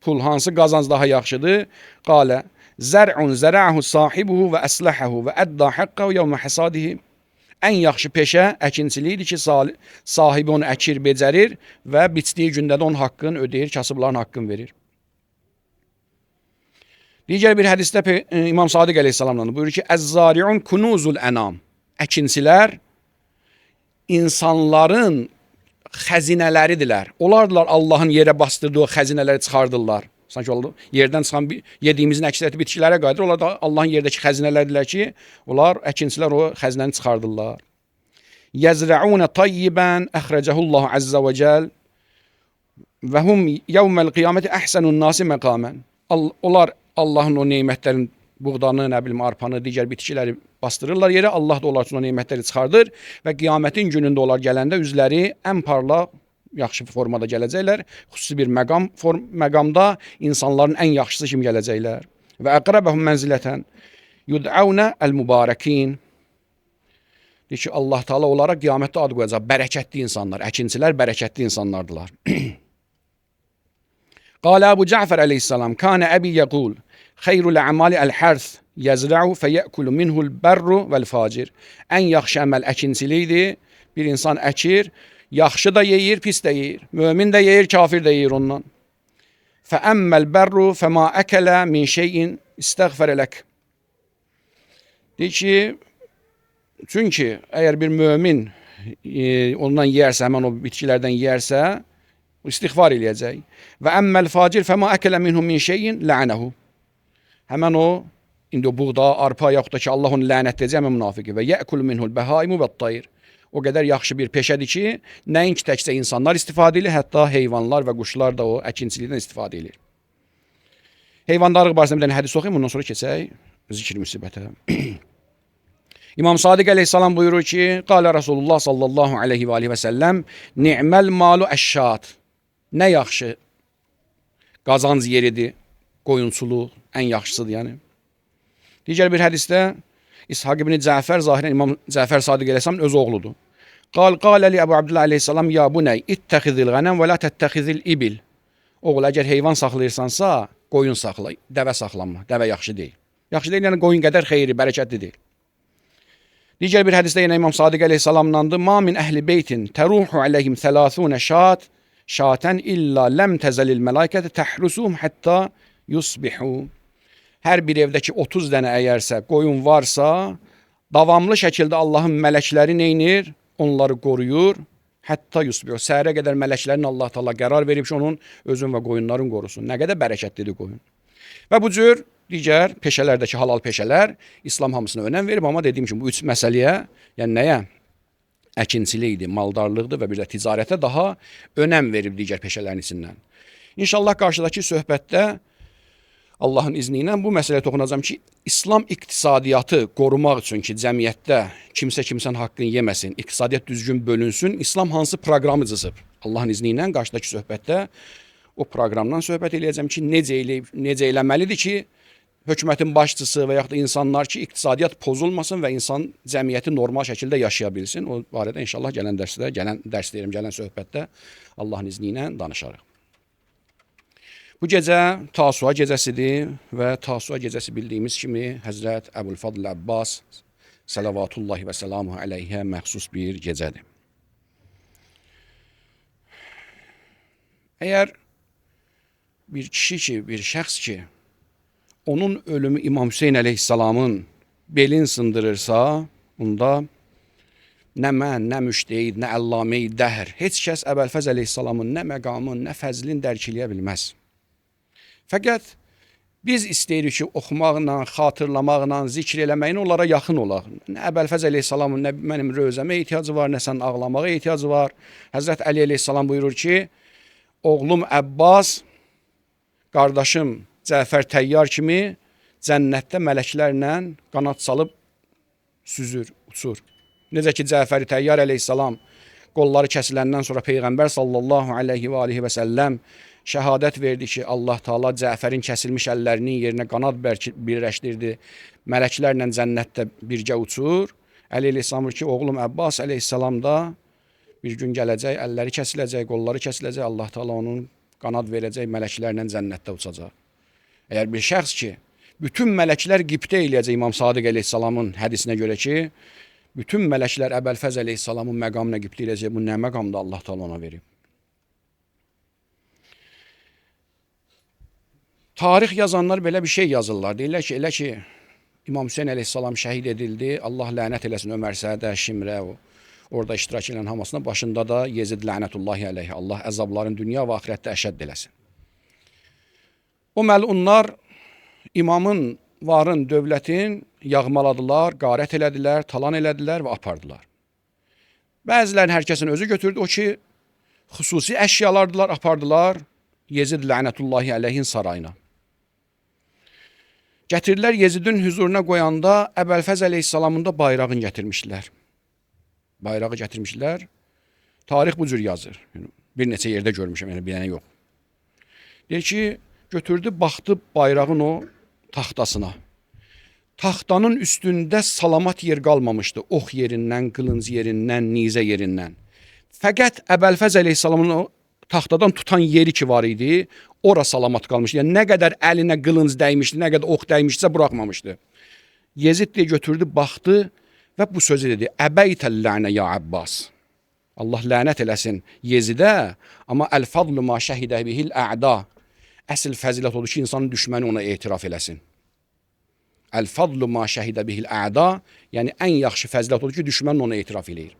Speaker 1: pul, hansı qazanc daha yaxşıdır? Qalə, zər'un zəra'hu sahibuhu və əsləhəhu və ədda haqqəhu yevmə həsadihi. Ən yaxşı peşə əkinçilikdir ki, sahibi onu əkir, becərir və biçdiyi gündə də onun haqqını ödəyir, kasıbların haqqını verir. Digər bir hədisdə İmam Sadiq aleyhissalamdan buyurur ki, əzzari'un kunuzul ənam. Əkinçilər insanların xəzinələridirlər. Onlardılar Allahın yerə bastırdığı xəzinələri çıxardırlar. Sanki yerdən çıxan yediyimizin əksəriyyəti bitkilərə qayıdır. Onlar da Allahın yerdəki xəzinələrdirlər ki, onlar əkinçilər o xəzinəni çıxardırlar. Yəzrəunə tayyibən əxrəcəhullahu əzzə və cəl və hum yevməl qiyaməti əhsənun nasi məqamən. Onlar Allahın o neymətlərin buğdanı, nə bilim, arpanı, digər bitkiləri bastırırlar yerə. Allah da onlar üçün o neymətləri çıxardır və qiyamətin günündə onlar gələndə üzləri ən parlaq, yaxşı formada gələcəklər. Xüsusi bir məqamda insanların ən yaxşısı kimi gələcəklər. Və əqrəbəhum mənzilətən yud'avnə əl-mübarəkin. Deyir ki, Allah Teala onlara qiyamətdə ad qoyacaq, bərəkətli insanlar. Əkinçilər bərəkətli insanlardılar. Qalə Əbu Cəfər əleyhissalam, kənə əbi yəqul, xeyrul əmali əl-hərth, yəzrəu fəyəkulu minhul bərru vəl-facir. Ən yaxşı əməl əkinçilikdir. Bir insan əkir, yaxşı da yeyir, pis də yeyir. Mömin də yeyir, kafir də yeyir ondan. Fəəmməl bərru fəma əkələ min şeyin istəğfərələk. Deyir ki, çünki əgər bir mömin ondan yeyərsə, həmən o bitkilərdən yeyərsə, istiğfar eləyəcək. Və əmməl facir fəma əkələ minhum min şeyin lə'nəhu. Həmən o, indi o buğda, arpa, yaxud da ki, Allah onu lənətləyəcək, həmən münafiqi. Və yə'kulu minhul bəhaimu və tayr. O qədər yaxşı bir peşədir ki, nəinki təkcə insanlar istifadə edir, hətta heyvanlar və quşlar da o əkinçilikdən istifadə edir. Heyvandarlıq barəsində bir dənə hədis oxuyum, ondan sonra keçək zikr müsibətə. İmam Sadiq aleyhissalam buyurur ki, qalə Rasulullah sallallahu aleyhi və aleyhi və səlləm, ni'məl malu əşşat. Nə yaxşı qazanc yeridir, qoyunçuluq, ən yaxşısıdır yəni. Digər bir hədisdə İshaq ibn Cəfər, zahirən İmam Cəfər Sadiq aleyhissalamın öz oğludur. Qalə li Əbu Abdullah aleyhissalam, ya bunəy, ittəxizil qənəm və la təttəxizil ibil. Oğul, əgər heyvan saxlayırsansa, qoyun saxla, dəvə saxlanma, dəvə yaxşı deyil. Yaxşı deyil, yəni qoyun qədər xeyri, bərəkətli deyil. Digər bir hədisdə yenə İmam Sadiq aleyhissalamdandır. Ma min əhli beytin təruhu aleyhim thələthunə şatən illa ləm təzəlil mələikəti təhrusuhum hətta yusbihu. Hər bir evdəki 30 dənə əgərsə qoyun varsa, davamlı şəkildə Allahın mələkləri neynir? Onları qoruyur. Hətta yusbihu. Səhərə qədər mələklərin Allah Teala qərar verib ki, onun özün və qoyunların qorusun. Nə qədər bərəkətlidir qoyun. Və bu cür digər peşələrdəki halal peşələr İslam hamısına önəm verib, amma dediyim kimi bu üç məsələyə, yəni nəyə? Əkinçilikdir, maldarlıqdır və bir də ticarətə daha önəm verib digər peşələrin içindən. İnşallah qarşıdakı söhbətdə Allahın izni ilə bu məsələyə toxunacağam ki, İslam iqtisadiyyatı qorumaq üçün ki, cəmiyyətdə kimsə kimsənin haqqını yeməsin, iqtisadiyyat düzgün bölünsün, İslam hansı proqramı cızıb? Allahın izni ilə qarşıdakı söhbətdə o proqramdan söhbət eləyəcəm ki, necə eləməlidir ki, hökumətin başçısı və yaxud da insanlar ki, iqtisadiyyat pozulmasın və insan cəmiyyəti normal şəkildə yaşaya bilsin. O barədə inşallah gələn söhbətdə Allahın izni ilə danışarıq. Bu gecə Tasua gecəsidir və Tasua gecəsi bildiyimiz kimi Həzrət Əbulfadl Abbas Səlavatullahi və Səlamuhu əleyhə məxsus bir gecədir. Eğer bir kişi ki, bir şəxs ki, onun ölümü İmam Hüseyin əleyhissalamın belin sındırırsa, bunda nə mən, nə müştehid, nə əllamə-i dəhr, heç kəs Əbəlfəz əleyhissalamın nə məqamın, nə fəzlin dərk eləyə bilməz. Fəqət biz istəyirik ki, oxumaqla, xatırlamaqla, zikr eləməklə onlara yaxın olaq. Nə Əbəlfəz əleyhissalamın nə mənim rövzəmə ehtiyacı var, nə sənin ağlamağa ehtiyacı var. Həzrət Əli əleyhissalam buyurur ki, oğlum Əbbas, qardaşım Cəfər Təyyar kimi cənnətdə mələklərlə qanad salıb süzür, uçur. Necə ki, Cəfər Təyyar əleyhissalam qolları kəsiləndən sonra Peyğəmbər sallallahu aleyhi və aleyhi və səlləm şəhadət verdi ki, Allah Taala Cəfərin kəsilmiş əllərinin yerinə qanad birləşdirdi. Mələklərlə cənnətdə birgə uçur. Əli əleyhissalam ki, oğlum Əbbas əleyhissalam da bir gün gələcək, əlləri kəsiləcək, qolları kəsiləcək, Allah Taala onun qanad verəcək, mələklərlə cənnətdə uçacaq. Əgər bir şəxs ki, bütün mələklər qibtə eləyəcək İmam Sadiq əleyhissalamın hədisinə görə ki, bütün mələklər Əbəlfəz əleyhissalamın məqamına qibtə eləyəcək, bu nə məqamda Allah Taala ona verib? Tarix yazanlar belə bir şey yazırlar. Deyirlər ki, elə ki, İmam Hüseyin əleyhissalam şəhid edildi, Allah lənət eləsin Ömər Sədə, Şimrə, orada iştirak edən hamısına, başında da Yezid lənətullahi əleyhi, Allah əzabların dünya və axirətdə əşədd eləsin. O məlunlar imamın, varın, dövlətin yağmaladılar, qarət elədilər, talan elədilər və apardılar. Bəzilərini hər kəsin özü götürdü, o ki, xüsusi əşyalardılar, apardılar Yezid lənətullahi əleyhin sarayına. Gətirdilər Yezidin hüzuruna qoyanda Əbəlfəz əleyhissalamın da bayrağını gətirmişlər. Bayrağı gətirmişlər. Tarix bu cür yazır. Bir neçə yerdə görmüşəm, yəni bir dənə yox. Deyir ki, götürdü, baxdı bayrağın o taxtasına. Taxtanın üstündə salamat yer qalmamışdı. Ox yerindən, qılınc yerindən, nizə yerindən. Fəqət Əbəlfəz əleyhissalamın o taxtadan tutan yeri ki var idi, ora salamat qalmışdı. Yəni nə qədər əlinə qılınc dəymişdi, nə qədər ox dəymişdisə buraxmamışdı. Yezid deyə götürdü, baxdı və bu sözü dedi: "Əbəytəl lənə ya Abbas." Allah lənət eləsin Yezidə, amma əl-fadlu ma şəhidə bihil ə'da. Əsl fəzilət odur ki, insanın düşməni ona etiraf eləsin. Əl-fadlu ma şəhidə bihil ə'da, yəni ən yaxşı fəzilət odur ki, düşmən ona etiraf eləyir.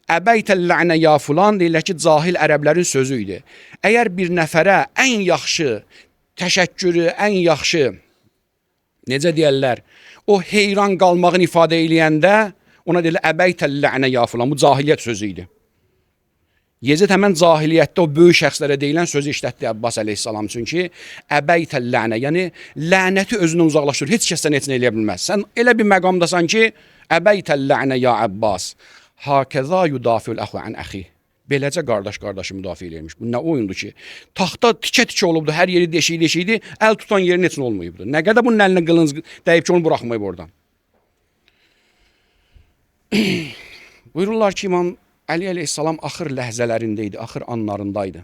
Speaker 1: Əbəytəl lənə ya fulan deyirlər ki, cahil ərəblərin sözü idi. Əgər bir nəfərə ən yaxşı təşəkkürü, ən yaxşı, necə deyərlər, o heyran qalmağını ifadə eləyəndə ona deyirlər, əbəytəl lənə ya fulan, bu cahiliyyət sözü idi. Yezid həmən cahiliyyətdə o böyük şəxslərə deyilən sözü işlətdi Əbbas əleyhissalam üçün ki, əbəytəl lənə, yəni lənəti özündən uzaqlaşdırır, heç kəsdən heç nə eləyə bilməz. Sən elə bir məqamdasan ki, əbəytəl lənə ya Əbbas. Hakəza yudafiul əxu ən əxi. Beləcə qardaş qardaşı müdafiə eləyirmiş. Bu nə oyundur ki? Taxta tikə-tikə olubdu, hər yeri deşik-deşikdi, əl tutan yerin heç nə olmayıbdı. Nə qədər bunun əlinə qılınc dəyib ki, onu buraxmayıb oradan. Buyururlar ki, İmam Əli əleyhissalam axır ləhzələrində idi, axır anlarındaydı.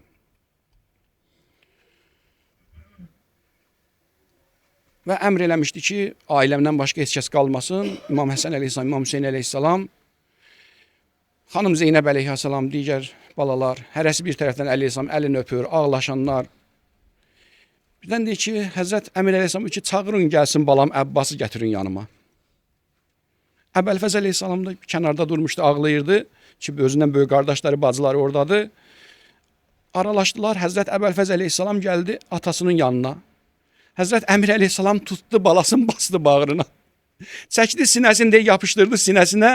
Speaker 1: Və əmr eləmişdi ki, ailəmdən başqa heç kəs qalmasın. İmam Həsən əleyhissalam, İmam Hüseyin əleyhissalam, xanım Zeynəb əleyhissalam, digər balalar, hərəsi bir tərəfdən əleyhissalam əlini öpür, ağlaşanlar. Birdən deyir ki, Həzrət Əmir əleyhissalam ki, çağırın gəlsin balam Əbbası gətirin yanıma. Əbəlfəz əleyhissalam da kənarda durmuşdu, ağlayırdı ki, özündən böyük qardaşları, bacıları oradadır. Aralaşdılar, Həzrət Əbəlfəz əleyhissalam gəldi atasının yanına. Həzrət Əmir əleyhissalam tutdu, balasını bastı bağrına. Çəkdi sinəsində, yapışdırdı sinəsinə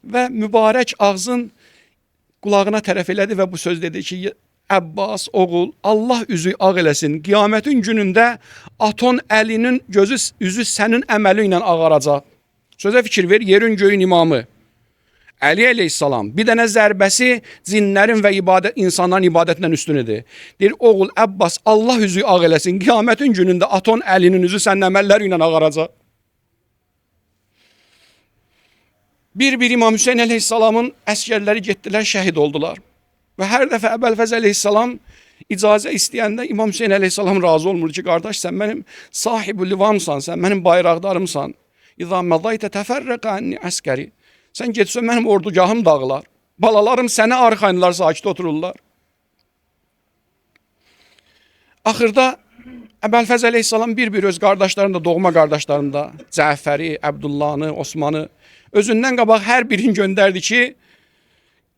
Speaker 1: və mübarək ağzın qulağına tərəf elədi və bu söz dedi ki, Əbbas, oğul, Allah üzü ağ eləsin, qiyamətin günündə aton əlinin üzü sənin əməli ilə ağaracaq. Sözə fikir ver, yerin göyün imamı Əli əleyhissalam bir dənə zərbəsi cinlərin və insanların ibadətindən üstünüdür. Deyir, oğul Əbbas, Allah üzü ağ eləsin, qiyamətin günündə aton əlinin üzü sənin əməlləri ilə ağaracaq. Bir İmam Hüseyin əleyhissalamın əskərləri getdilər, şəhid oldular. Və hər dəfə Əbəlfəz əleyhissalam icazə istəyəndə İmam Hüseyin əleyhissalam razı olmur ki, qardaş, sən mənim sahib-ü livamsan, sən mənim bayraqdarımsan. İzâ məzaytə təfərrəqə ənni əskəri. Sən getsən mənim ordugahım dağılar. Balalarım sənə arxayınlar, sakit otururlar. Axırda Əbəlfəz əleyhissalam bir-bir öz qardaşlarını da, doğma qardaşlarını da, Cəfəri, Əbdullanı, Osmanı özündən qabaq hər birini göndərdi ki,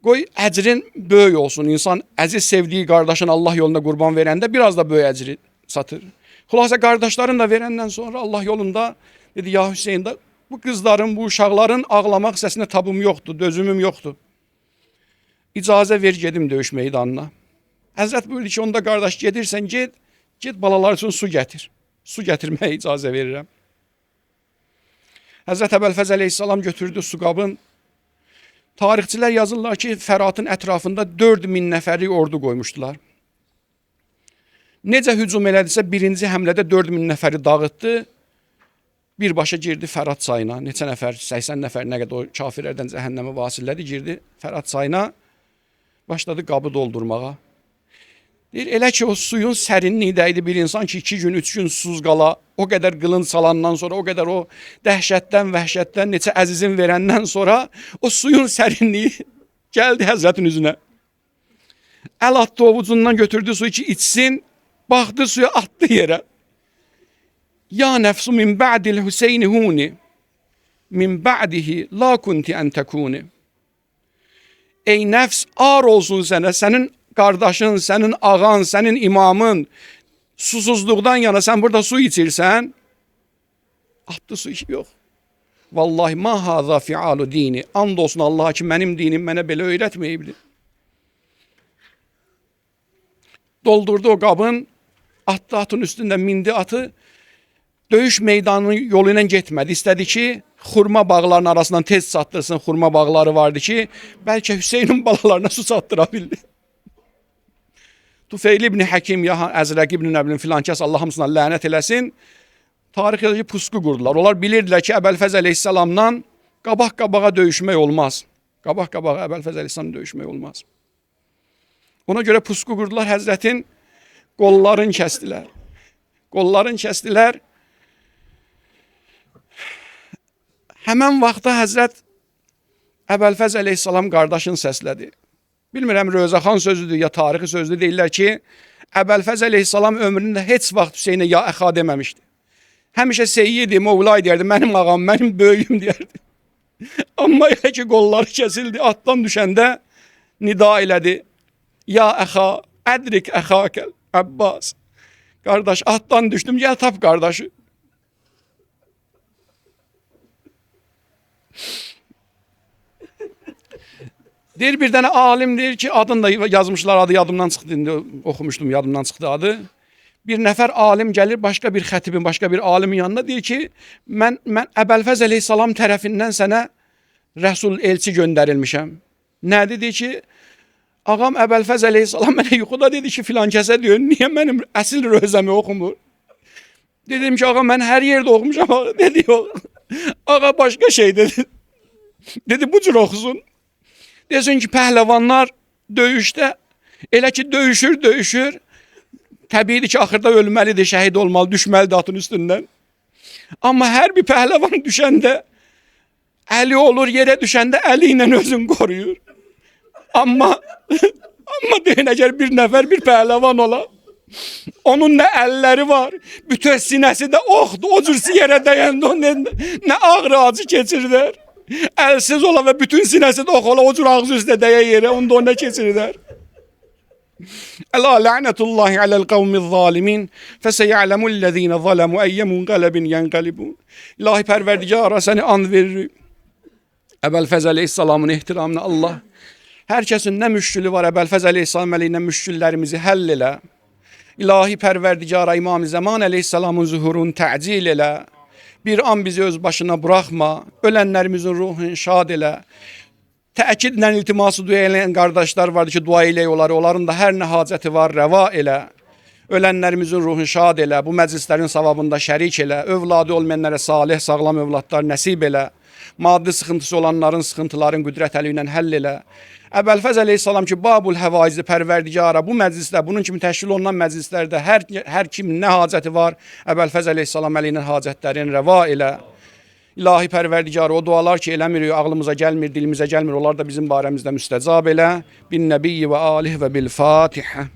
Speaker 1: qoy əcrin böyük olsun. İnsan əziz sevdiyi qardaşın Allah yolunda qurban verəndə biraz da böyük əcri satır. Xülasə qardaşlarını da verəndən sonra Allah yolunda dedi, ya Hüseyin da bu qızların, bu uşaqların ağlamaq səsinə tabım yoxdur, dözümüm yoxdur. İcazə ver gedim döyüş meydanına. Həzrət buyurdu ki, onda qardaş gedirsən get balalar üçün su gətir. Su gətirməyə icazə verirəm. Həzrət Əbəlfəz əleyhissalam götürdü su qabın. Tarixçilər yazırlar ki, Fəratın ətrafında 4000 nəfərlik ordu qoymuşdular. Necə hücum elədisə birinci həmlədə 4000 nəfəri dağıtdı. Birbaşa girdi Fərat çayına. Neçə nəfər, 80 nəfər nə qədər o kafirlərdən cəhənnəmə vasillədi, girdi Fərat çayına. Başladı qabı doldurmağa. Deyir, elə ki o suyun sərinliyi dəydi bir insan ki 2 gün, 3 gün susuz qala, o qədər qılınc salandan sonra, o qədər o dəhşətdən, vəhşətdən, neçə əzizin verəndən sonra o suyun sərinliyi gəldi Həzrətin üzünə. Əl atdı ovucundan götürdü suyu ki içsin, baxdı suya atdı yerə. Ya nəfsu min ba'dil Hüseyni huni, min ba'dihi la kunti ən təkuni. Ey nəfs, ar olsun sənə, sənin qardaşın, sənin ağan, sənin imamın susuzluqdan yana sən burada su içirsən, atdı su yox. Vallahi ma haza fi'alu dini. And olsun Allaha ki mənim dinim mənə belə öyrətməyibdi. Doldurdu o qabın, atdı atın üstündə, mindi atı. Döyüş meydanının yolu ilə getmədi. İstədi ki, xurma bağlarının arasından tez çatdırsın. Xurma bağları vardı ki, bəlkə Hüseynin balalarına su çatdıra bildi. Tufeyl ibn Həkim, ya Əzrəq ibn Nəblin filan kəs, Allah hamısına lənət eləsin, tarix yazıcı pusqu qurdular. Onlar bilirdilər ki, Əbəlfəz əleyhissalamla qabaq-qabağa döyüşmək olmaz. Qabaq-qabağa Əbəlfəz əleyhissalamla döyüşmək olmaz. Ona görə pusqu qurdular, Həzrətin qollarını kəstdilər. Qollarını kəstdilər. Həmən vaxtda Həzrət Əbəlfəz əleyhissalam qardaşını səslədi. Bilmirəm, Rövzəxan sözüdür, ya tarixi sözüdür, deyirlər ki, Əbəlfəz əleyhissalam ömründə heç vaxt Hüseynə ya əxa deməmişdi. Həmişə Seyyidi, Mevlay deyərdi, mənim ağam, mənim böyüyüm deyərdi. Amma elə ki, qolları kəsildi, atdan düşəndə nida elədi. Ya əxa, ədrik əxakəl, Əbbas. Qardaş, atdan düşdüm, gəl tap qardaşı. Deyir, bir dənə alim deyir ki, adını da yazmışlar, adı yadımdan çıxdı, indi oxumuşdum, yadımdan çıxdı adı. Bir nəfər alim gəlir, başqa bir xətibin, başqa bir alimin yanına deyir ki, mən Əbəlfəz əleyhissalam tərəfindən sənə rəsul elçi göndərilmişəm. Nədir? Deyir ki, ağam Əbəlfəz əleyhissalam mənə yuxuda dedi ki, filan kəsə diyor, niyə mənim əsil rövzəmi oxumur? Dedim ki, ağa mən hər yerdə oxumuşam, ağa. Dedi, yox. Ağa başqa şey dedi. Dedi, bu cür oxusun. Desin ki, pəhləvanlar döyüşdə, elə ki, döyüşür. Təbiidir ki, axırda ölməlidir, şəhid olmalı, düşməlidir atın üstündən. Amma hər bir pəhləvan düşəndə, əli olur, yerə düşəndə əli ilə özünü qoruyur. Amma deyin, əgər bir nəfər, bir pəhləvan ola, onun nə əlləri var, bütün sinəsi də oxdur, o cürsi yerə dəyəndə, nə ağrı acı keçirdər. Əlsiz ola və bütün sinəsi də ox ola, o cür ağzı üstə dəyə yerə, onda o nə keçirdər. Əla la'nətullahi aləl qavmil zalimin, fəsəyələmullezine zalamu əyyəmun qələbin yənqəlibun. İlahi pərverdigara səni and veririk. Əbəlfəz əleyhissalamın ehtiramına Allah. Hər kəsin nə müşkülü var, Əbəlfəz əleyhissalam əleyhinə müşküllərimizi həll elə. İlahi pərverdigara İmam-ı Zaman əleyhissalamın zuhurunu təcil elə. Bir an bizi öz başına bırakma, ölənlərimizin ruhunu şad elə. Təkidlə iltiması dua eləyən qardaşlar vardı ki, dua eləyək onların da hər nə hacəti var, rəva elə. Ölənlərimizin ruhunu şad elə, bu məclislərin savabında şərik elə. Övladı olmayanlara salih, sağlam övladlar nəsib elə. Maddi sıxıntısı olanların sıxıntıların qüdrət əli ilə həll elə. Əbəlfəz əleyhissalam ki, babul həvaizi pərverdigara, bu məclislər, bunun kimi təşkil olunan məclislərdə hər kim nə hacəti var, Əbəlfəz əleyhissalam əleyhinə hacətlərini rəva elə. İlahi pərverdigarı, o dualar ki eləmir, ağlımıza gəlmir, dilimizə gəlmir, onlar da bizim barəmizdə müstəcab elə. Bin nəbiyyi və alih və bil Fatihə.